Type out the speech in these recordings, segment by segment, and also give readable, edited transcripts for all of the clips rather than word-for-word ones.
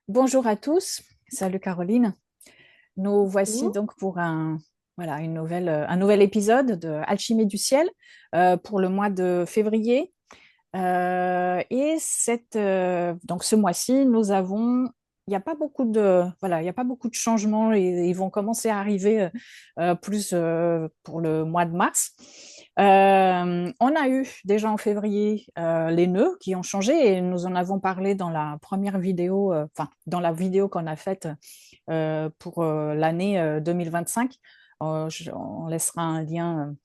Bonjour à tous, salut Caroline. Nous voici Bonjour. donc pour un nouvel épisode de Alchimie du ciel pour le mois de février. Donc ce mois-ci, il n'y a pas beaucoup il y a pas beaucoup de changements et ils vont commencer à arriver plus pour le mois de mars. On a eu déjà en février les nœuds qui ont changé et nous en avons parlé dans la première vidéo, dans la vidéo qu'on a faite pour l'année 2025. On laissera un lien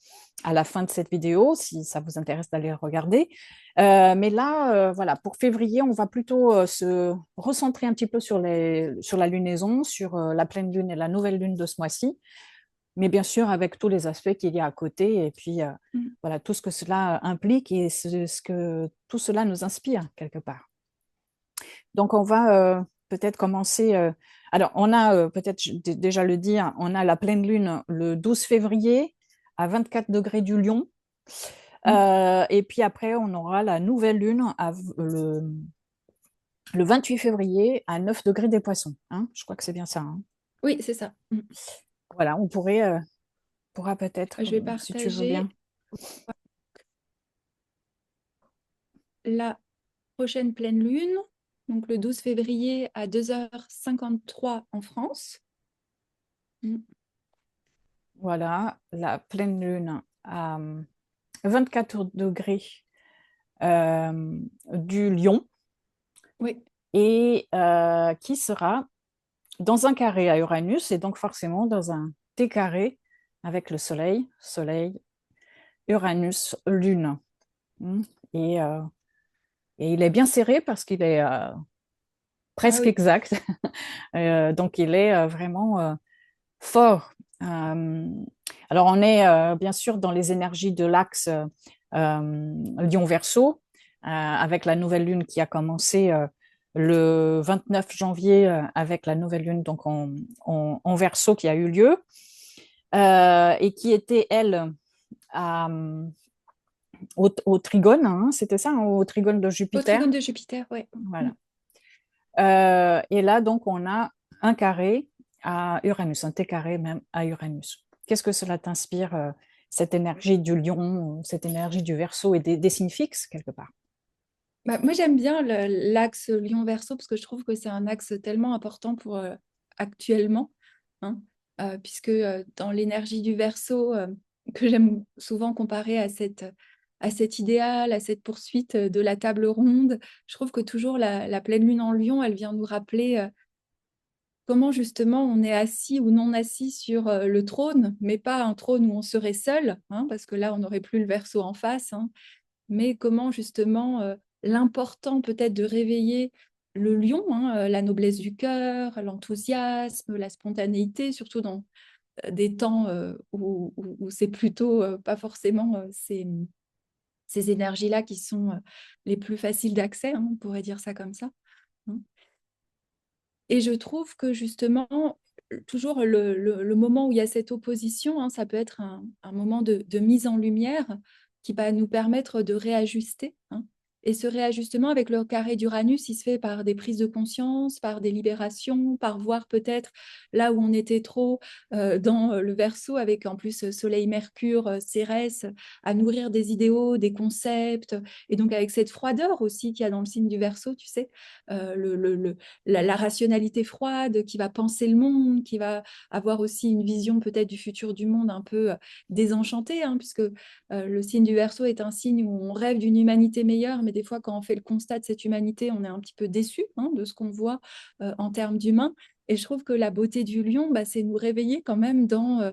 à la fin de cette vidéo si ça vous intéresse d'aller regarder. Mais là, voilà, pour février, on va plutôt se recentrer un petit peu sur la lunaison, sur la pleine lune et la nouvelle lune de ce mois-ci, mais bien sûr avec tous les aspects qu'il y a à côté et puis Mm. voilà, tout ce que cela implique et ce que tout cela nous inspire quelque part. Donc, on va peut-être commencer. Alors, on a peut-être déjà le dire, on a la pleine lune le 12 février à 24 degrés du Lion. Mm. Et puis après, on aura la nouvelle lune le 28 février à 9 degrés des Poissons. Hein, je crois que c'est bien ça. Hein. Oui, c'est ça. Voilà, pourra peut-être, Je vais si tu veux bien. partager la prochaine pleine lune, donc le 12 février à 2h53 en France. Mm. Voilà, la pleine lune à 24 degrés du Lion Oui, et qui sera dans un carré à Uranus et donc forcément dans un T carré avec le Soleil, Soleil, Uranus, Lune. Hmm. Et, euh, et il est bien serré parce qu'il est ah presque oui, exact. Donc il est vraiment fort. Alors on est bien sûr dans les énergies de l'axe Lion-Verseau, avec la nouvelle lune qui a commencé le 29 janvier avec la nouvelle lune donc en Verseau qui a eu lieu et qui était, elle, à, au trigone, hein, c'était ça, hein, au trigone de au Jupiter. trigone de Jupiter, ouais. Mm. Voilà. Et là, donc, on a un carré à Uranus, un T carré même à Uranus. Qu'est-ce que cela t'inspire, cette énergie du lion, cette énergie du Verseau et des signes fixes, quelque part? Bah, moi, j'aime bien l'axe Lion-Verseau parce que je trouve que c'est un axe tellement important pour actuellement, hein, puisque dans l'énergie du Verseau, que j'aime souvent comparer à cet idéal, à cette poursuite de la table ronde, je trouve que toujours la pleine lune en Lion, elle vient nous rappeler comment justement on est assis ou non assis sur le trône, mais pas un trône où on serait seul, hein, parce que là, on n'aurait plus le Verseau en face, hein, mais comment justement l'important peut-être de réveiller le lion, hein, la noblesse du cœur, l'enthousiasme, la spontanéité, surtout dans des temps où c'est plutôt pas forcément ces énergies-là qui sont les plus faciles d'accès, hein, on pourrait dire ça comme ça. Hein. Et je trouve que justement, toujours le moment où il y a cette opposition, hein, ça peut être un moment de mise en lumière qui va nous permettre de réajuster. Hein. Et ce réajustement avec le carré d'Uranus, il se fait par des prises de conscience, par des libérations, par voir peut-être là où on était trop dans le Verseau, avec en plus Soleil-Mercure, Cérès, à nourrir des idéaux, des concepts, et donc avec cette froideur aussi qu'il y a dans le signe du Verseau, tu sais, la rationalité froide, qui va penser le monde, qui va avoir aussi une vision peut-être du futur du monde un peu désenchantée, hein, puisque le signe du Verseau est un signe où on rêve d'une humanité meilleure, mais des fois quand on fait le constat de cette humanité, on est un petit peu déçu, hein, de ce qu'on voit en termes d'humain. Et je trouve que la beauté du lion, bah, c'est nous réveiller quand même dans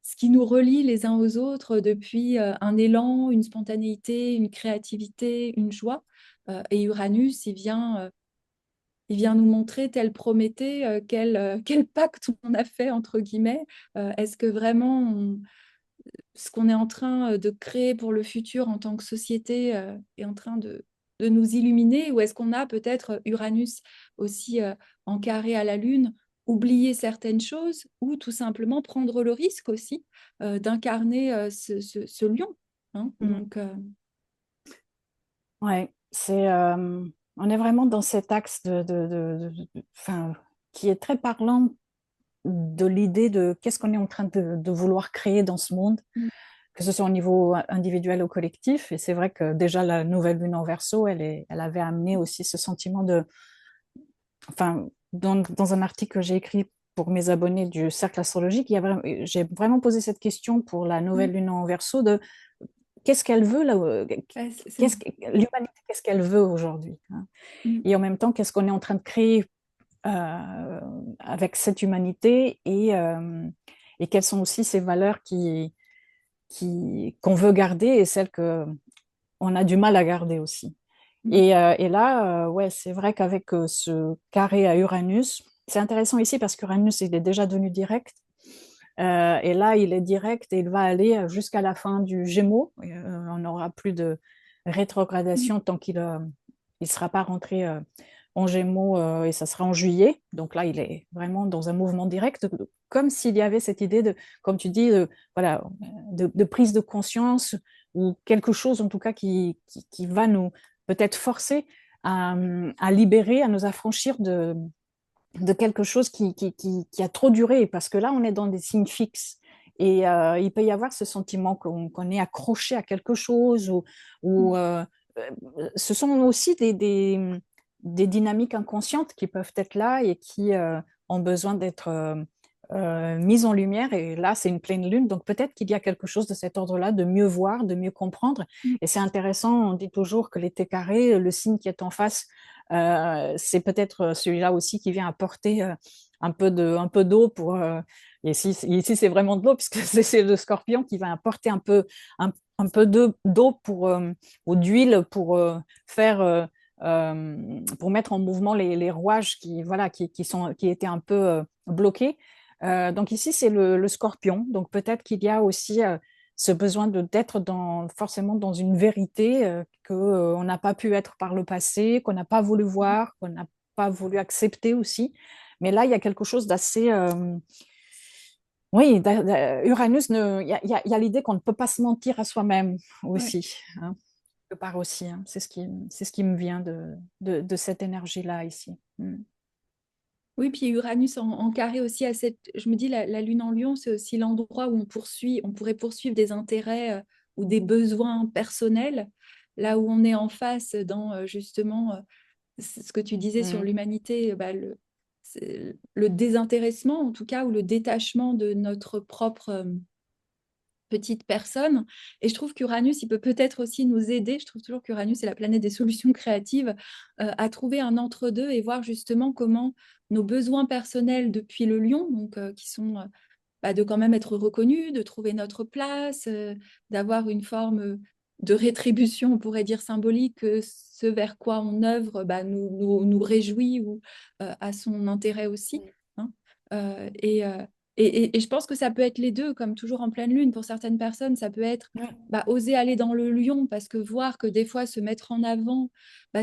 ce qui nous relie les uns aux autres depuis un élan, une spontanéité, une créativité, une joie. Et Uranus, il vient nous montrer, tel Prométhée, quel pacte on a fait, entre guillemets. Est-ce que vraiment ce qu'on est en train de créer pour le futur en tant que société est en train de nous illuminer, ou est-ce qu'on a peut-être Uranus aussi en carré à la Lune, oublier certaines choses, ou tout simplement prendre le risque aussi d'incarner ce lion, hein. Mm. Donc, Ouais, on est vraiment dans cet axe enfin, qui est très parlant de l'idée de qu'est-ce qu'on est en train de vouloir créer dans ce monde, Mm. que ce soit au niveau individuel ou collectif. Et c'est vrai que déjà la nouvelle lune en Verseau, elle avait amené aussi ce sentiment de, enfin, dans un article que j'ai écrit pour mes abonnés du cercle astrologique, j'ai vraiment posé cette question pour la Mm. nouvelle lune en Verseau de qu'est-ce qu'elle veut là, Ouais, c'est... l'humanité, qu'est-ce qu'elle veut aujourd'hui, hein. Mm. Et en même temps, qu'est-ce qu'on est en train de créer avec cette humanité et quelles sont aussi ces valeurs qu'on veut garder et celles qu'on a du mal à garder aussi. Mm. Et là, ouais, c'est vrai qu'avec ce carré à Uranus, c'est intéressant ici parce qu'Uranus, il est déjà devenu direct. Et là, il est direct et il va aller jusqu'à la fin du Gémeaux. On n'aura plus de Mm. rétrogradation tant qu'il ne sera pas rentré en Gémeaux et ça sera en juillet. Donc là, il est vraiment dans un mouvement direct, comme s'il y avait cette idée de, comme tu dis, voilà, de prise de conscience ou quelque chose en tout cas qui va nous peut-être forcer à libérer, à nous affranchir de quelque chose qui a trop duré, parce que là, on est dans des signes fixes. Et il peut y avoir ce sentiment qu'on est accroché à quelque chose, ou ce sont aussi des dynamiques inconscientes qui peuvent être là et qui ont besoin d'être mises en lumière. Et là, c'est une pleine lune, donc peut-être qu'il y a quelque chose de cet ordre-là, de mieux voir, de mieux comprendre. Mm. Et c'est intéressant, on dit toujours que l'été carré, le signe qui est en face, c'est peut-être celui-là aussi qui vient apporter un peu d'eau pour. Et ici c'est vraiment de l'eau, puisque c'est le scorpion qui va apporter un peu d'eau ou d'huile pour faire. Pour mettre en mouvement les rouages voilà, qui étaient un peu bloqués. Donc ici, c'est le scorpion. Donc peut-être qu'il y a aussi ce besoin d'être forcément dans une vérité qu'on n'a pas pu être par le passé, qu'on n'a pas voulu voir, qu'on n'a pas voulu accepter aussi. Mais là, il y a quelque chose d'assez... oui, Uranus, il y a l'idée qu'on ne peut pas se mentir à soi-même Ouais. aussi, hein, quelque part aussi, hein. C'est ce qui me vient de cette énergie-là ici. Mm. Oui, puis Uranus en carré aussi à cette. Je me dis, la Lune en Lion, c'est aussi l'endroit où on pourrait poursuivre des intérêts ou des besoins personnels, là où on est en face dans justement ce que tu disais sur Mm. l'humanité, le désintéressement en tout cas, ou le détachement de notre propre petite personne. Et je trouve qu'Uranus, il peut peut-être aussi nous aider. Je trouve toujours qu'Uranus est la planète des solutions créatives, à trouver un entre-deux et voir justement comment nos besoins personnels depuis le lion, donc qui sont de quand même être reconnus, de trouver notre place, d'avoir une forme de rétribution, on pourrait dire symbolique, que ce vers quoi on œuvre nous réjouit ou a son intérêt aussi, hein. Euh, et, euh, et je pense que ça peut être les deux, comme toujours en pleine lune. Pour certaines personnes, ça peut être Ouais. oser aller dans le lion, parce que voir que des fois se mettre en avant,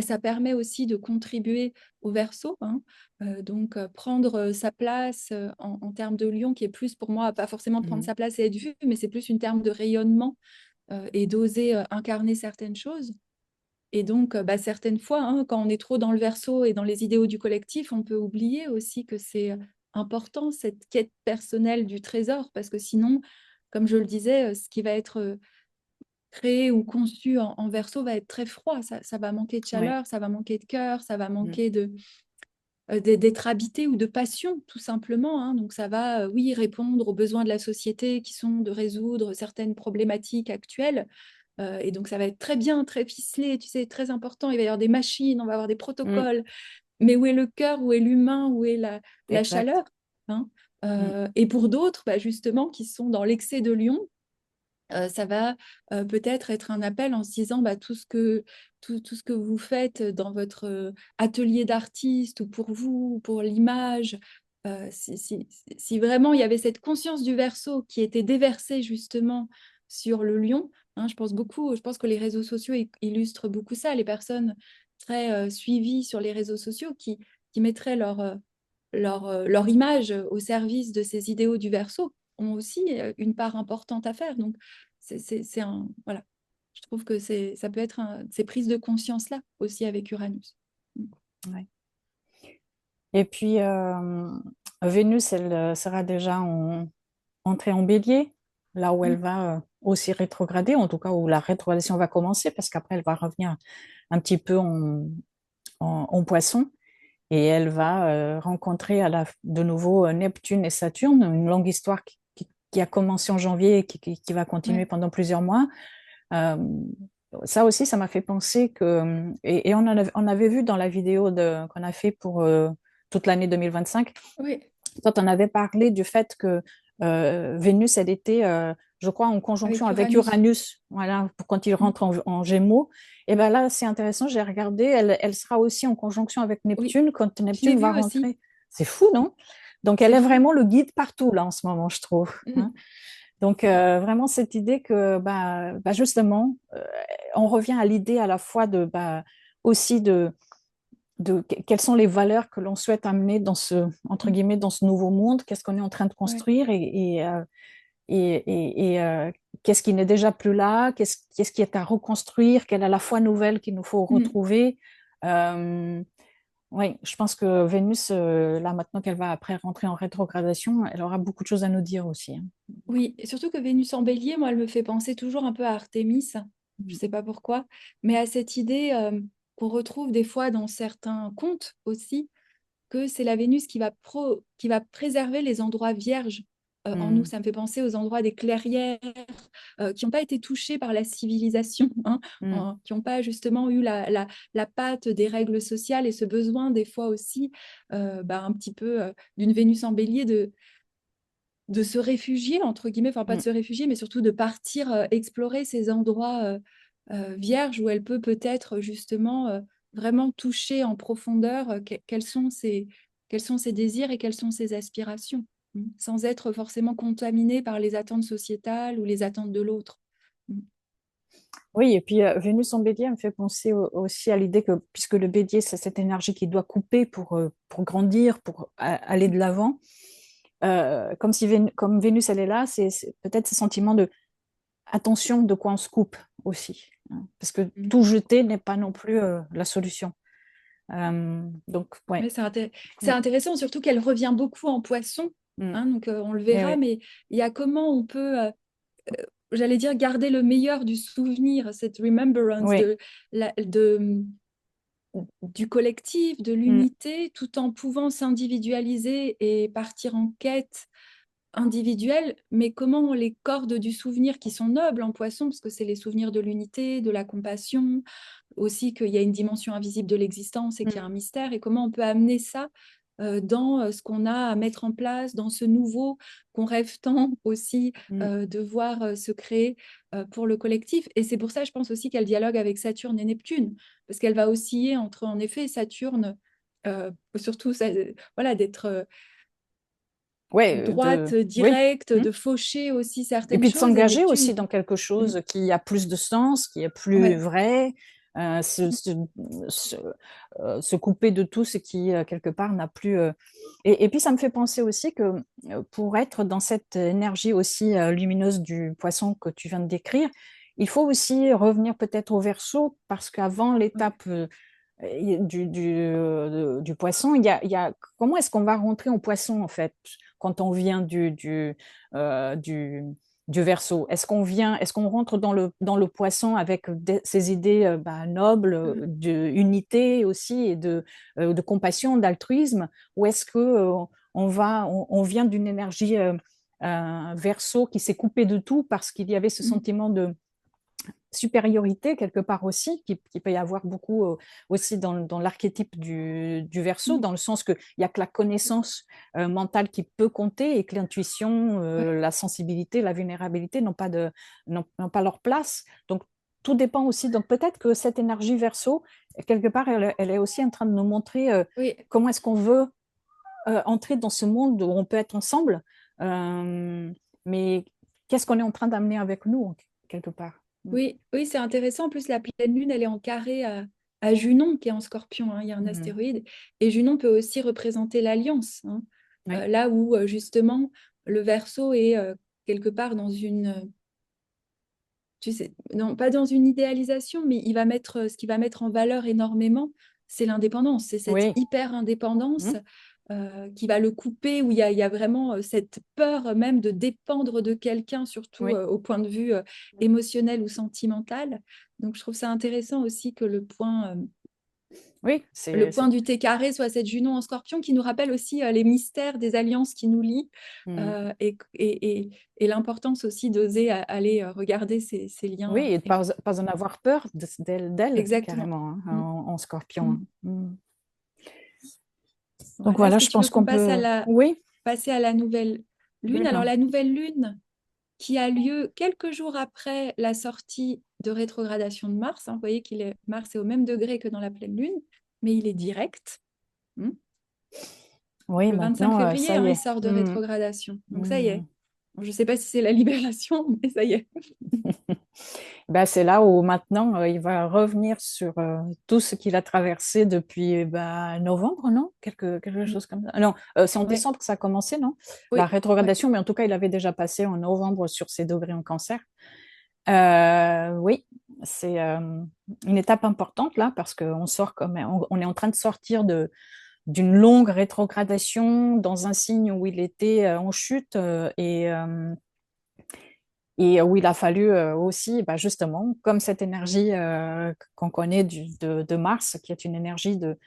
ça permet aussi de contribuer au verso, hein. Donc, prendre sa place en termes de lion, qui est plus pour moi, pas forcément prendre Mm. sa place et être vu, mais c'est plus une terme de rayonnement et d'oser incarner certaines choses. Et donc, certaines fois, hein, quand on est trop dans le verso et dans les idéaux du collectif, on peut oublier aussi que c'est important, cette quête personnelle du trésor, parce que sinon, comme je le disais, ce qui va être créé ou conçu en verso va être très froid. Ça va manquer de Ouais. chaleur, ça va manquer de cœur, ça va Mm. manquer d'être habité ou de passion, tout simplement, hein. Donc ça va, oui, répondre aux besoins de la société qui sont de résoudre certaines problématiques actuelles. Et donc ça va être très bien, très ficelé, tu sais, très important. Il va y avoir des machines, on va avoir des Mm. protocoles. Mais où est le cœur, où est l'humain, où est la Exact. chaleur, hein. Mm. Et pour d'autres, justement, qui sont dans l'excès de lion, ça va peut-être être un appel en se disant tout ce que vous faites dans votre atelier d'artiste ou pour vous, ou pour l'image, si vraiment il y avait cette conscience du verso qui était déversée justement sur le lion, hein, je pense que les réseaux sociaux illustrent beaucoup ça, les personnes très suivies sur les réseaux sociaux qui mettraient leur image au service de ces idéaux du verso ont aussi une part importante à faire. Donc, c'est un. Voilà. Je trouve que ça peut être ces prises de conscience-là aussi avec Uranus. Ouais. Et puis, Vénus, elle sera déjà entrée en bélier, là où elle Mm. va aussi rétrograder, en tout cas où la rétrogradation va commencer, parce qu'après, elle va revenir un petit peu en poisson. Et elle va rencontrer de nouveau Neptune et Saturne, une longue histoire qui a commencé en janvier et qui va continuer Ouais, pendant plusieurs mois. Euh, Ça aussi, ça m'a fait penser que, et on avait vu dans la vidéo qu'on a fait pour toute l'année 2025, oui, quand on avait parlé du fait que Vénus, elle était, je crois, en conjonction avec avec Uranus. Uranus, voilà, pour quand il Mm. rentre en Gémeaux. Et ben là, c'est intéressant, j'ai regardé, elle sera aussi en conjonction avec Oui, Neptune quand je l'ai Neptune va vu aussi. rentrer. C'est fou, non? Donc, elle C'est est fou. vraiment le guide partout, là, en ce moment, je trouve, hein. Mm. Donc, vraiment, cette idée que, bah, justement, on revient à l'idée à la fois de, bah, aussi quelles sont les valeurs que l'on souhaite amener dans entre Mm. guillemets, dans ce nouveau monde, qu'est-ce qu'on est en train de Ouais. construire qu'est-ce qui n'est déjà plus là, qu'est-ce qui est à reconstruire, quelle est la foi nouvelle qu'il nous faut Mm. retrouver. Euh, oui, je pense que Vénus, là maintenant qu'elle va après rentrer en rétrogradation, elle aura beaucoup de choses à nous dire aussi, hein. Oui, et surtout que Vénus en bélier, moi, elle me fait penser toujours un peu à Artémis, je ne sais pas pourquoi, mais à cette idée qu'on retrouve des fois dans certains contes aussi, que c'est la Vénus qui va préserver les endroits vierges en nous. Mm, Ça me fait penser aux endroits des clairières qui n'ont pas été touchés par la civilisation, hein, mm, qui n'ont pas justement eu la patte des règles sociales et ce besoin des fois aussi un petit peu d'une Vénus en bélier de se réfugier, entre guillemets, enfin pas de mm, se réfugier, mais surtout de partir explorer ces endroits vierges où elle peut peut-être justement vraiment toucher en profondeur quels sont ses désirs et quelles sont ses aspirations, sans être forcément contaminée par les attentes sociétales ou les attentes de l'autre. Mm. oui, et puis Vénus en bélier me fait penser aussi à l'idée que, puisque le bélier, c'est cette énergie qui doit couper pour grandir, pour aller de l'avant, comme si comme Vénus, elle est là, c'est peut-être ce sentiment de attention de quoi on se coupe aussi, hein, parce que Mm. tout jeter n'est pas non plus la solution. Donc, ouais. Mais c'est Mm, intéressant, surtout qu'elle revient beaucoup en poisson, mm, hein, donc on le eh verra, oui, mais il y a comment on peut j'allais dire, garder le meilleur du souvenir, cette remembrance oui, du collectif, de mm, l'unité, tout en pouvant s'individualiser et partir en quête individuelle, mais comment les cordes du souvenir qui sont nobles en poisson, parce que c'est les souvenirs de l'unité, de la compassion, aussi qu'il y a une dimension invisible de l'existence et qu'il y a un mm, mystère, et comment on peut amener ça dans ce qu'on a à mettre en place, dans ce nouveau qu'on rêve tant aussi mm. de voir se créer pour le collectif. Et c'est pour ça, je pense aussi qu'elle dialogue avec Saturne et Neptune, parce qu'elle va osciller entre, en effet, Saturne, surtout voilà, d'être Ouais, droite, oui. directe, Mm. de faucher aussi Et certaines puis de choses, et s'engager Neptune aussi qui... dans quelque Mm. chose qui a plus de sens, qui est plus Ouais, vrai, se, se couper de tout ce qui, quelque part, n'a plus. Et puis, ça me fait penser aussi que pour être dans cette énergie aussi lumineuse du poisson que tu viens de décrire, il faut aussi revenir peut-être au verso, parce qu'avant ouais. l'étape du poisson, il y a comment est-ce qu'on va rentrer en poisson, en fait, quand on vient euh, du, du verso? Est-ce qu'on rentre dans le poisson avec ces idées bah, nobles, Mm. d'unité aussi, et de compassion, d'altruisme, ou est-ce que on vient d'une énergie verso qui s'est coupée de tout parce qu'il y avait ce Mm. sentiment de supériorité quelque part aussi, qui peut y avoir beaucoup aussi dans l'archétype du verso, Mm. dans le sens qu'il n'y a que la connaissance mentale qui peut compter et que l'intuition, Ouais. la sensibilité, la vulnérabilité n'ont pas leur place. Donc, tout dépend aussi. Donc, peut-être que cette énergie verso, quelque part, elle est aussi en train de nous montrer Oui, comment est-ce qu'on veut entrer dans ce monde où on peut être ensemble, mais qu'est-ce qu'on est en train d'amener avec nous, quelque part. Mm. oui, oui, c'est intéressant. En plus, la pleine lune, elle est en carré à Junon, qui est en Scorpion, hein. Il y a un Mhm. astéroïde. Et Junon peut aussi représenter l'alliance, hein. Oui. Là où, justement, le Verseau est quelque part dans tu sais, non, pas dans une idéalisation, mais il va mettre ce qui va mettre en valeur énormément. c'est l'indépendance, c'est cette Oui. hyper-indépendance Mhm. qui va le couper, où il y a vraiment cette peur même de dépendre de quelqu'un, surtout Oui. au point de vue émotionnel ou sentimental. Donc, je trouve ça intéressant aussi que Oui, le point du T carré soit cette Junon en Scorpion qui nous rappelle aussi les mystères des alliances qui nous lient Mhm. et l'importance aussi d'oser aller regarder ces Oui, liens. et de pas en avoir peur d'elle, Exactement. carrément, hein, Mm, en Scorpion. mm. Hein. Mhm. Donc Voilà. Est-ce voilà, que je tu veux pense qu'on qu'on passe peut. Oui, passer à la nouvelle lune? Alors, lune. la nouvelle lune qui a lieu quelques jours après la sortie de rétrogradation de Mars. Hein. Vous voyez Mars est au même degré que dans la pleine lune, mais il est direct. Hmm. Oui, Le 25 maintenant, février, ça hein, y il est. sort de Mhm. rétrogradation. Donc ça y est. Mhm. Bon, je ne sais pas si c'est la libération, mais ça y est. Ben, c'est là où maintenant il va revenir sur tout ce qu'il a traversé depuis novembre, non? Quelque chose comme ça. Non, c'est en Ouais. décembre que ça a commencé, non? La Oui, ouais. rétrogradation, mais en tout cas, il avait déjà passé en novembre sur ses degrés en cancer. Oui, c'est une étape importante là, parce qu'on sort comme on est en train de sortir d'une longue rétrogradation dans un signe où il était en chute et où il a fallu aussi, justement, comme cette énergie qu'on connaît de Mars, qui est une énergie de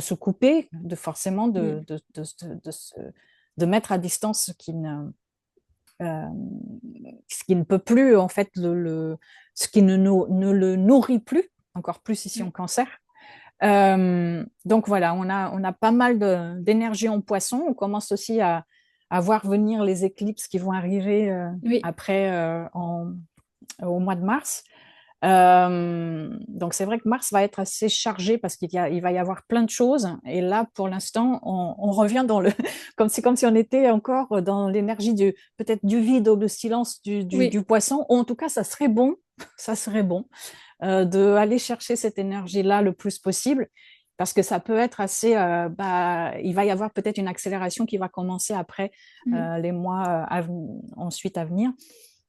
se couper, de forcément Mm. de mettre à distance euh, ce qui ne peut plus, en fait, ce qui ne le nourrit plus, encore plus ici en Ouais. cancer. Donc voilà, on a pas mal d'énergie en poisson. On commence aussi à voir venir les éclipses qui vont arriver Oui, après au mois de mars. Donc c'est vrai que mars va être assez chargé parce il va y avoir plein de choses. Et là, pour l'instant, on revient dans le comme si on était encore dans l'énergie peut-être du vide ou du silence oui. du poisson. Ou en tout cas, ça serait bon, ça serait bon d'aller chercher cette énergie-là le plus possible. Parce que ça peut être assez. Il va y avoir peut-être une accélération qui va commencer après Mm. les mois ensuite à venir.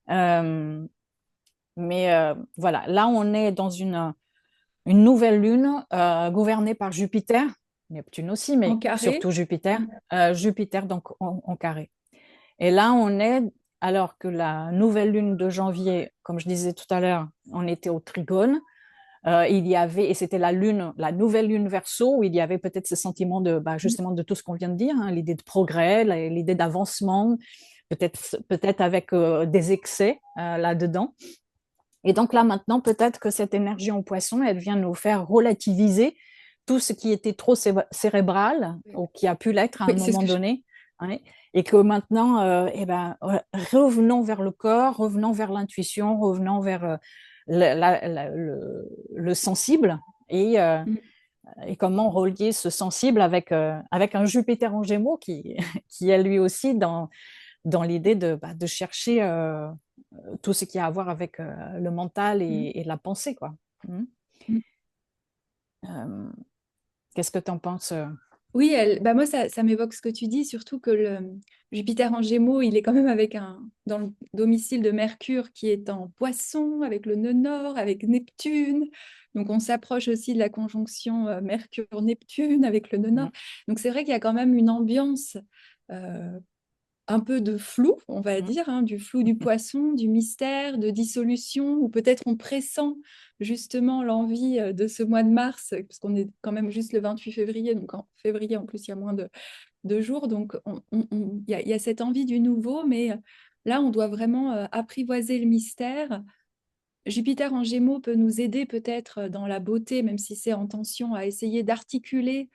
Euh, mais voilà, là, on est dans une nouvelle lune gouvernée par Jupiter, Neptune aussi, En mais carré. surtout Jupiter, Mm. Jupiter donc en carré. Et là, on est, alors que la nouvelle lune de janvier, comme je disais tout à l'heure, on était au trigone, il y avait, et c'était la nouvelle lune Verseau, où il y avait peut-être ce sentiment Mm. justement de tout ce qu'on vient de dire, hein, l'idée de progrès, l'idée d'avancement, peut-être avec des excès là-dedans. Et donc là, maintenant, peut-être que cette énergie en poisson, elle vient nous faire relativiser tout ce qui était trop cérébral ou qui a pu l'être à un Oui, c'est ce moment que je... donné. Hein, et que maintenant, revenons vers le corps, revenons vers l'intuition, revenons vers le sensible Mm. et comment relier ce sensible avec un Jupiter en Gémeaux qui est lui aussi dans l'idée de chercher tout ce qui a à voir avec le mental Mm. et la pensée, quoi. Mhm. Mm. Euh, Qu'est-ce que tu en penses Oui, bah moi, ça m'évoque ce que tu dis, surtout que le Jupiter en Gémeaux, il est quand même dans le domicile de Mercure qui est en Poisson, avec le nœud nord, avec Neptune. Donc, on s'approche aussi de la conjonction Mercure-Neptune avec le nœud nord. Mhm. Donc, c'est vrai qu'il y a quand même une ambiance euh, un peu de flou, on va Mhm. dire, hein, du flou du poisson, du mystère, de dissolution, ou peut-être on pressent justement l'envie de ce mois de mars, parce qu'on est quand même juste le 28 février, donc en février en plus il y a moins de jours, donc il y a cette envie du nouveau, mais là on doit vraiment apprivoiser le mystère. Jupiter en Gémeaux peut nous aider peut-être dans la beauté, même si c'est en tension, à essayer d'articuler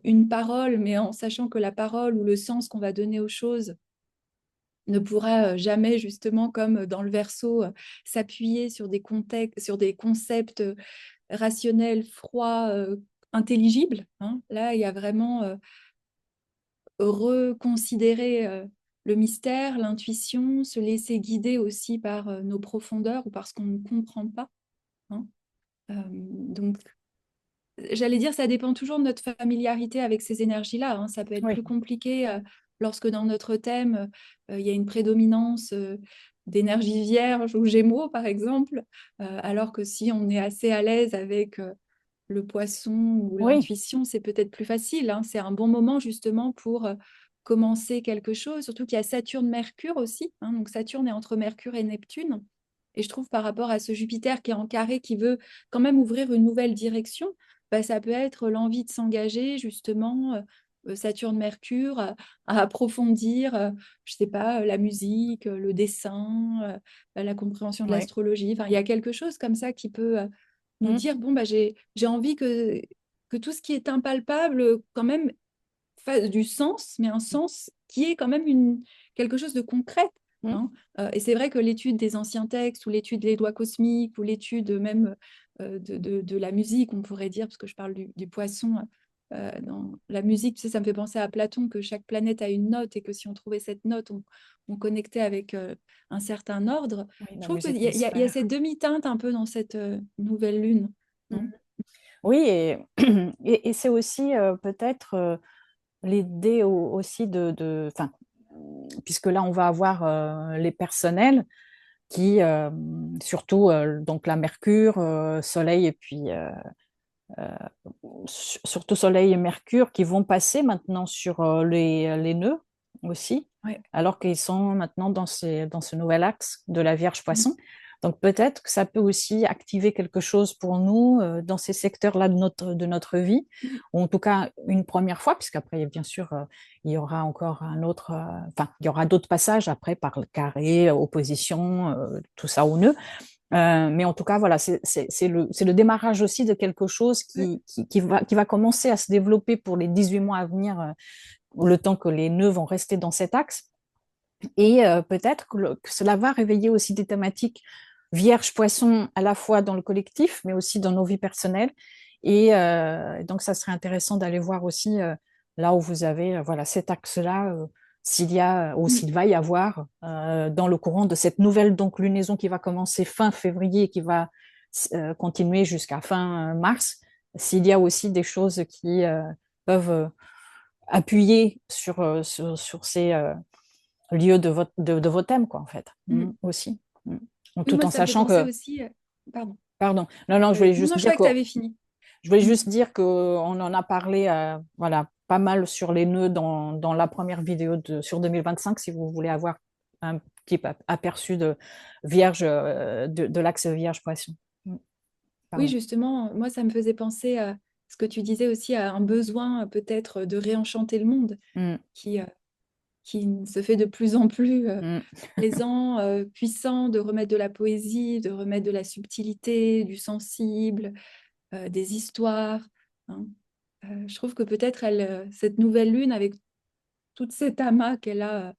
une parole, mais en sachant que la parole ou le sens qu'on va donner aux choses ne pourra jamais, justement, comme dans le Verseau, s'appuyer sur sur des concepts rationnels, froids, intelligibles. Hein. Là, il y a vraiment reconsidérer le mystère, l'intuition, se laisser guider aussi par nos profondeurs ou par ce qu'on ne comprend pas. Hein. Donc, j'allais dire, ça dépend toujours de notre familiarité avec ces énergies-là. Hein. Ça peut être Oui. plus compliqué lorsque dans notre thème, il y a une prédominance d'énergie vierge ou gémeaux, par exemple, alors que si on est assez à l'aise avec le poisson ou Oui, l'intuition, c'est peut-être plus facile, hein. C'est un bon moment justement pour commencer quelque chose, surtout qu'il y a Saturne-Mercure aussi, hein. Donc Saturne est entre Mercure et Neptune. Et je trouve par rapport à ce Jupiter qui est en carré, qui veut quand même ouvrir une nouvelle direction, bah, ça peut être l'envie de s'engager justement, Saturne-Mercure, à approfondir, je sais pas, la musique, le dessin, la compréhension de oui. l'astrologie. Enfin, il y a quelque chose comme ça qui peut nous Mm, dire, bon, bah, j'ai envie que tout ce qui est impalpable, quand même, fasse du sens, mais un sens qui est quand même quelque chose de concret. mm. Hein. Et c'est vrai que l'étude des anciens textes, ou l'étude des lois cosmiques, ou l'étude même de la musique, on pourrait dire, parce que je parle du poisson, dans la musique, tu sais, ça me fait penser à Platon, que chaque planète a une note, et que si on trouvait cette note, on connectait avec un certain ordre. Oui, Je la trouve qu'il musique y a, des il y a cette sphères. demi-teinte un peu dans cette nouvelle lune. Non. Oui, et c'est aussi peut-être l'idée aussi enfin, puisque là, on va avoir les personnels qui, surtout donc la Mercure, Soleil et puis surtout Soleil et Mercure, qui vont passer maintenant sur les nœuds aussi, Ouais. alors qu'ils sont maintenant dans ce nouvel axe de la Vierge Mm. Poisson. Donc peut-être que ça peut aussi activer quelque chose pour nous dans ces secteurs-là de notre vie, Mm. ou en tout cas une première fois, puisqu'après, bien sûr, il y aura encore un autre, enfin, il y aura d'autres passages après par le carré, opposition, tout ça au nœud. Mais en tout cas, voilà, c'est le démarrage aussi de quelque chose Ouais. qui va commencer à se développer pour les 18 mois à venir, le temps que les nœuds vont rester dans cet axe. Et peut-être que cela va réveiller aussi des thématiques vierge-poisson à la fois dans le collectif, mais aussi dans nos vies personnelles. Et donc, ça serait intéressant d'aller voir aussi là où vous avez voilà, cet axe-là, s'il y a ou Mm. s'il va y avoir dans le courant de cette nouvelle donc, lunaison qui va commencer fin février et qui va continuer jusqu'à fin mars, s'il y a aussi des choses qui peuvent appuyer sur ces lieu de vos thèmes, quoi, en fait, Mm. aussi. Oui, Tout moi, en ça me fait sachant penser que, aussi. Pardon. pardon, non, non, Non, non, je croyais que tu avais fini. je voulais Mm. juste dire qu'on en a parlé, voilà, pas mal sur les nœuds dans la première vidéo sur 2025, si vous voulez avoir un petit aperçu de Vierge, de l'axe Vierge-Poisson. Oui, Pardon. justement, moi, ça me faisait penser à ce que tu disais aussi, à un besoin peut-être de réenchanter le monde Mm, qui, qui se fait de plus en plus mm. présent, puissant, de remettre de la poésie, de remettre de la subtilité, du sensible, des histoires. Hein. Je trouve que peut-être cette nouvelle lune, avec toute cette amas qu'elle a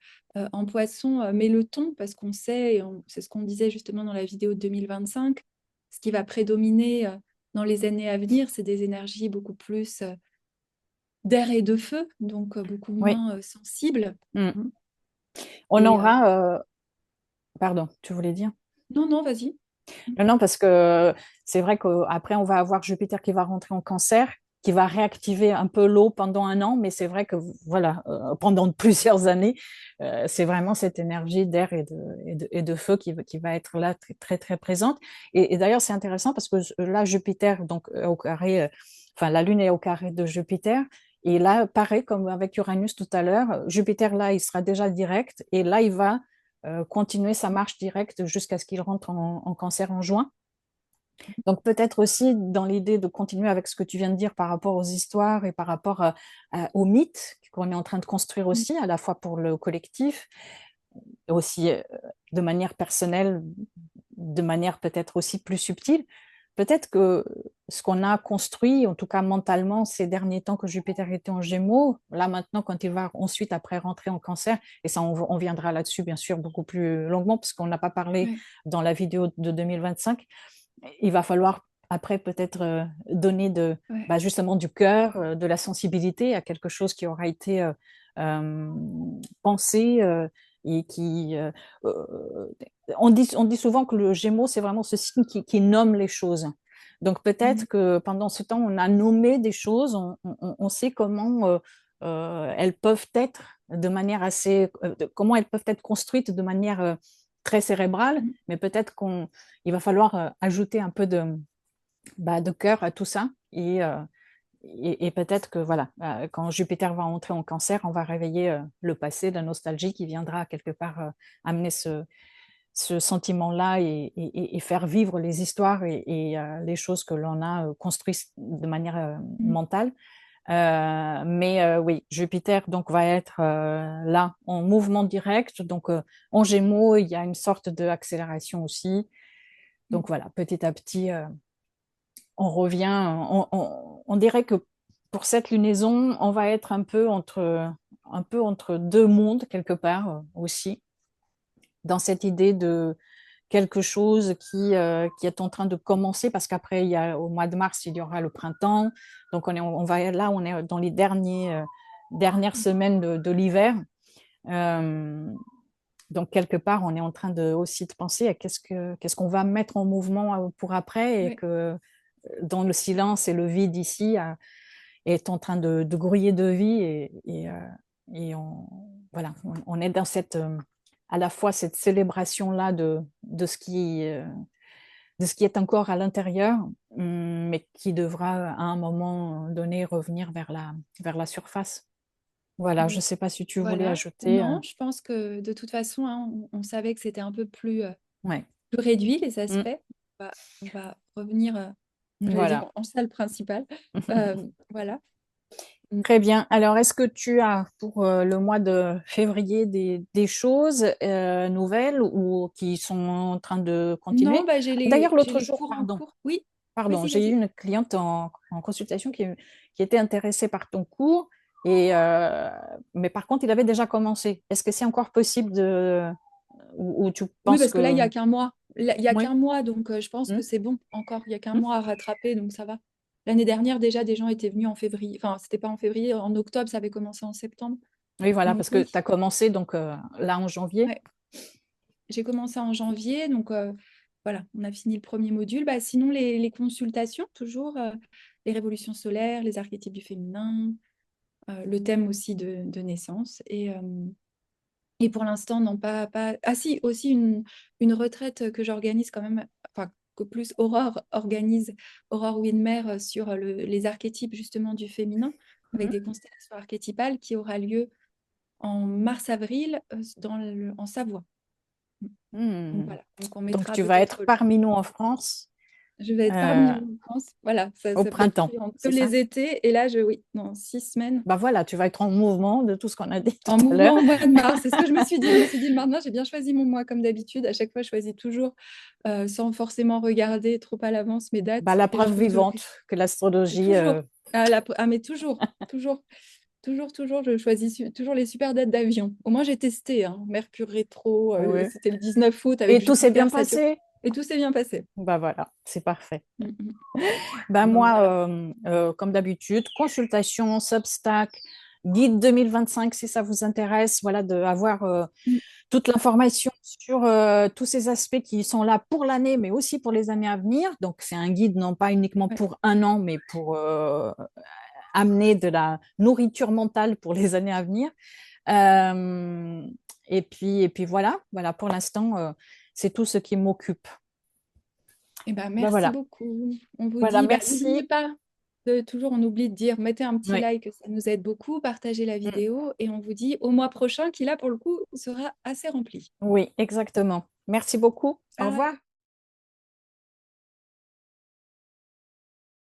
en poisson, met le ton, parce qu'on sait, et c'est ce qu'on disait justement dans la vidéo de 2025, ce qui va prédominer dans les années à venir, c'est des énergies beaucoup plus d'air et de feu, donc beaucoup Oui. moins sensibles. Mm. Hein. On Et aura, pardon, tu voulais dire? non, non, vas-y. Non, non, parce que c'est vrai qu'après, on va avoir Jupiter qui va rentrer en cancer, qui va réactiver un peu l'eau pendant un an, mais c'est vrai que voilà, pendant plusieurs années, c'est vraiment cette énergie d'air et de feu qui va être là très, très, très présente. Et d'ailleurs, c'est intéressant parce que là, Jupiter, donc au carré, enfin, la Lune est au carré de Jupiter. Et là, pareil, comme avec Uranus tout à l'heure, Jupiter, là, il sera déjà direct. Et là, il va continuer sa marche directe jusqu'à ce qu'il rentre en cancer en juin. Donc peut-être aussi dans l'idée de continuer avec ce que tu viens de dire par rapport aux histoires et par rapport aux mythes qu'on est en train de construire Mm. aussi, à la fois pour le collectif, et aussi de manière personnelle, de manière peut-être aussi plus subtile. Peut-être que ce qu'on a construit, en tout cas mentalement, ces derniers temps que Jupiter était en Gémeaux, là maintenant, quand il va ensuite après rentrer en Cancer, et ça on viendra là-dessus bien sûr beaucoup plus longuement, parce qu'on n'a pas parlé Ouais. dans la vidéo de 2025, il va falloir après peut-être donner Ouais. bah, justement du cœur, de la sensibilité à quelque chose qui aura été euh, pensé et qui... on dit souvent que le Gémeaux, c'est vraiment ce signe qui nomme les choses. Donc Mm. peut-être que pendant ce temps, on a nommé des choses, on sait comment elles peuvent être de manière assez... comment elles peuvent être construites de manière très cérébrale, Mm. mais peut-être il va falloir ajouter un peu de cœur à tout ça. Et peut-être que voilà, quand Jupiter va entrer en cancer, on va réveiller le passé, la nostalgie qui viendra quelque part amener ce sentiment-là et faire vivre les histoires et les choses que l'on a construites de manière Mm. mentale. Mais oui, Jupiter donc va être là en mouvement direct. Donc en Gémeaux, il y a une sorte d'accélération aussi. Mm. Donc voilà, petit à petit, on revient. On dirait que pour cette lunaison, on va être un peu entre deux mondes quelque part aussi, dans cette idée de quelque chose qui est en train de commencer, parce qu'après, au mois de mars, il y aura le printemps. Donc, on est dans les dernières semaines de l'hiver. Euh, donc, quelque part, on est en train aussi de penser à qu'est-ce qu'on va mettre en mouvement pour après, et Ouais. que dans le silence et le vide ici est en train de grouiller de vie. Et voilà, on est dans à la fois cette célébration-là de ce qui est encore à l'intérieur, mais qui devra à un moment donné revenir vers la surface. Voilà, je ne Oui, sais pas si tu voulais voilà. ajouter. Non, je pense que de toute façon, hein, on savait que c'était un peu Ouais. plus réduit, les aspects. Mm. On va revenir, j'allais dire, Voilà. en salle principale. Voilà. Mm. Très bien. Alors, est-ce que tu as pour le mois de février des choses nouvelles ou qui sont en train de Non, continuer? bah, D'ailleurs, j'ai l'autre les jour, cours en cours. Oui, pardon, vas-y, j'ai eu vas-y. une cliente en consultation qui était intéressée par ton cours, mais par contre, il avait déjà commencé. Est-ce que c'est encore possible ou tu Oui, penses parce que là, il que... n'y a qu'un mois. Il y a Oui. qu'un mois, donc je pense que Hmm. c'est bon encore. Il n'y a qu'un Hmm. mois à rattraper, donc ça va. L'année dernière, déjà, des gens étaient venus en février. Enfin, c'était pas en février, en octobre, ça avait commencé en septembre. Oui, voilà, Donc parce que oui, tu as commencé donc, là en janvier. ouais. J'ai commencé en janvier, donc voilà, on a fini le premier module. Bah, sinon, les consultations, toujours, les révolutions solaires, les archétypes du féminin, le thème aussi de naissance. Et pour l'instant, non, pas... Ah si, aussi une retraite que j'organise quand même, enfin, que plus Aurore organise, Aurore Winmer, sur les archétypes justement du féminin, avec Mhm. des constellations archétypales qui aura lieu en mars-avril en Savoie. Donc Hmm. voilà, donc on Donc, mettra tu vas être peut-être... parmi nous en France Je vais être parmi euh, vous en France. Voilà, au ça peut être printemps, pris en que c'est ça? les étés. Et là, oui, dans 6 semaines, Bah voilà, tu vas être en mouvement de tout ce qu'on a dit tout en à l'heure. mouvement au mois de mars. C'est ce que je me suis dit. Je me suis dit, le matin, j'ai bien choisi mon mois comme d'habitude. À chaque fois, je choisis toujours sans forcément regarder trop à l'avance mes Bah, dates. la Et je preuve trouve que vivante que l'astrologie. toujours, mais toujours, toujours, toujours, je choisis toujours les super dates d'avion. Au moins, j'ai testé, hein. Mercure rétro, Ouais. c'était le 19 août avec Et tout s'est bien Jupiter, Saturne. passé? Et tout s'est bien passé. Bah voilà, c'est parfait. Mm, mm. Ben Donc moi, voilà. comme d'habitude, consultation, Substack, guide 2025 si ça vous intéresse, voilà, d'avoir Mm. toute l'information sur tous ces aspects qui sont là pour l'année, mais aussi pour les années à venir. Donc c'est un guide non pas uniquement Ouais. pour un an, mais pour amener de la nourriture mentale pour les années à venir. Euh, et puis voilà, pour l'instant, c'est tout ce qui m'occupe. Eh ben, Ben merci voilà, beaucoup. On vous voilà, dit, bah, n'oubliez merci. pas toujours, on oublie de dire, mettez un petit Oui. like, ça nous aide beaucoup, partagez la vidéo et on vous dit au mois prochain qui là, pour le coup, sera assez rempli. Oui, exactement. Merci beaucoup. Au Bye. revoir.